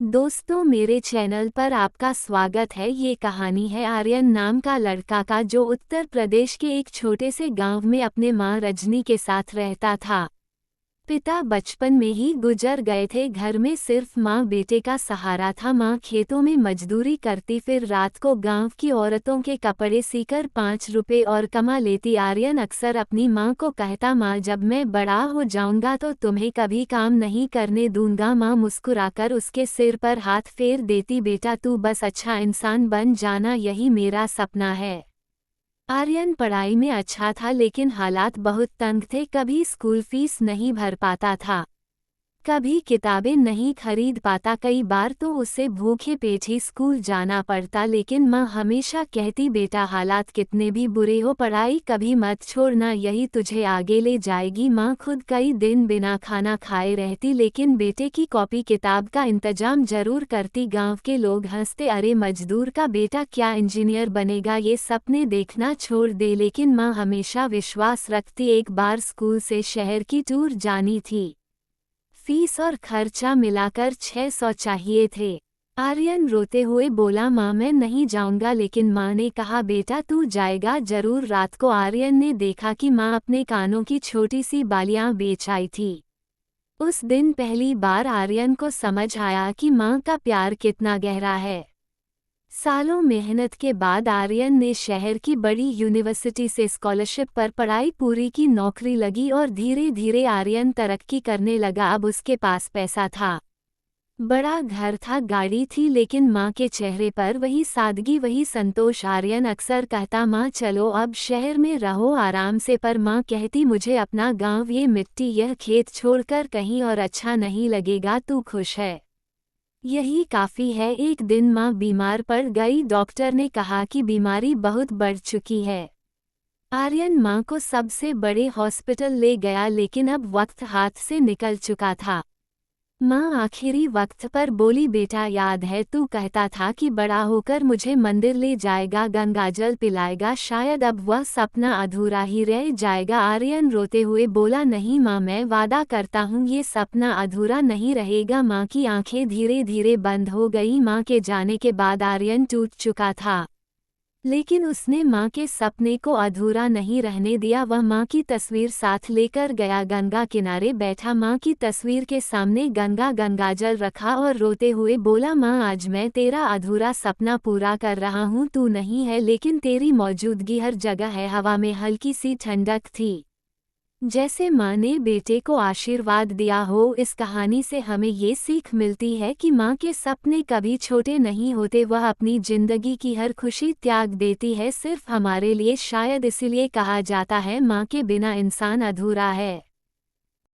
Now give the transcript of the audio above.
दोस्तों, मेरे चैनल पर आपका स्वागत है। ये कहानी है आर्यन नाम का लड़का का, जो उत्तर प्रदेश के एक छोटे से गांव में अपने माँ रजनी के साथ रहता था। पिता बचपन में ही गुजर गए थे। घर में सिर्फ माँ बेटे का सहारा था। माँ खेतों में मजदूरी करती, फिर रात को गांव की औरतों के कपड़े सीकर 5 रुपए और कमा लेती। आर्यन अक्सर अपनी माँ को कहता, माँ जब मैं बड़ा हो जाऊंगा तो तुम्हें कभी काम नहीं करने दूंगा। माँ मुस्कुराकर उसके सिर पर हाथ फेर देती, बेटा तू बस अच्छा इंसान बन जाना, यही मेरा सपना है। आर्यन पढ़ाई में अच्छा था, लेकिन हालात बहुत तंग थे। कभी स्कूल फीस नहीं भर पाता था, कभी किताबें नहीं खरीद पाता। कई बार तो उसे भूखे पेट ही स्कूल जाना पड़ता, लेकिन माँ हमेशा कहती, बेटा हालात कितने भी बुरे हो, पढ़ाई कभी मत छोड़ना, यही तुझे आगे ले जाएगी। माँ खुद कई दिन बिना खाना खाए रहती, लेकिन बेटे की कॉपी किताब का इंतजाम जरूर करती। गांव के लोग हंसते, अरे मजदूर का बेटा क्या इंजीनियर बनेगा, ये सपने देखना छोड़ दे। लेकिन माँ हमेशा विश्वास रखती। एक बार स्कूल से शहर की टूर जानी थी। फीस और खर्चा मिलाकर 600 चाहिए थे। आर्यन रोते हुए बोला, माँ मैं नहीं जाऊंगा। लेकिन माँ ने कहा, बेटा तू जाएगा जरूर। रात को आर्यन ने देखा कि माँ अपने कानों की छोटी सी बालियां बेच आई थी। उस दिन पहली बार आर्यन को समझ आया कि माँ का प्यार कितना गहरा है। सालों मेहनत के बाद आर्यन ने शहर की बड़ी यूनिवर्सिटी से स्कॉलरशिप पर पढ़ाई पूरी की, नौकरी लगी और धीरे धीरे आर्यन तरक्की करने लगा। अब उसके पास पैसा था, बड़ा घर था, गाड़ी थी, लेकिन माँ के चेहरे पर वही सादगी, वही संतोष। आर्यन अक्सर कहता, माँ चलो अब शहर में रहो आराम से, पर माँ कहती, मुझे अपना गांव, ये मिट्टी, यह खेत छोड़कर कहीं और अच्छा नहीं लगेगा। तू खुश है, यही काफ़ी है। एक दिन माँ बीमार पड़ गई। डॉक्टर ने कहा कि बीमारी बहुत बढ़ चुकी है। आर्यन माँ को सबसे बड़े हॉस्पिटल ले गया, लेकिन अब वक्त हाथ से निकल चुका था। माँ आखिरी वक्त पर बोली, बेटा याद है तू कहता था कि बड़ा होकर मुझे मंदिर ले जाएगा, गंगाजल पिलाएगा, शायद अब वह सपना अधूरा ही रह जाएगा। आर्यन रोते हुए बोला, नहीं माँ, मैं वादा करता हूँ ये सपना अधूरा नहीं रहेगा। माँ की आंखें धीरे धीरे बंद हो गई। माँ के जाने के बाद आर्यन टूट चुका था, लेकिन उसने माँ के सपने को अधूरा नहीं रहने दिया। वह माँ की तस्वीर साथ लेकर गया, गंगा किनारे बैठा, माँ की तस्वीर के सामने गंगाजल रखा और रोते हुए बोला, माँ आज मैं तेरा अधूरा सपना पूरा कर रहा हूँ। तू नहीं है, लेकिन तेरी मौजूदगी हर जगह है। हवा में हल्की सी ठंडक थी, जैसे माँ ने बेटे को आशीर्वाद दिया हो। इस कहानी से हमें ये सीख मिलती है कि माँ के सपने कभी छोटे नहीं होते। वह अपनी जिंदगी की हर खुशी त्याग देती है, सिर्फ हमारे लिए। शायद इसीलिए कहा जाता है, माँ के बिना इंसान अधूरा है।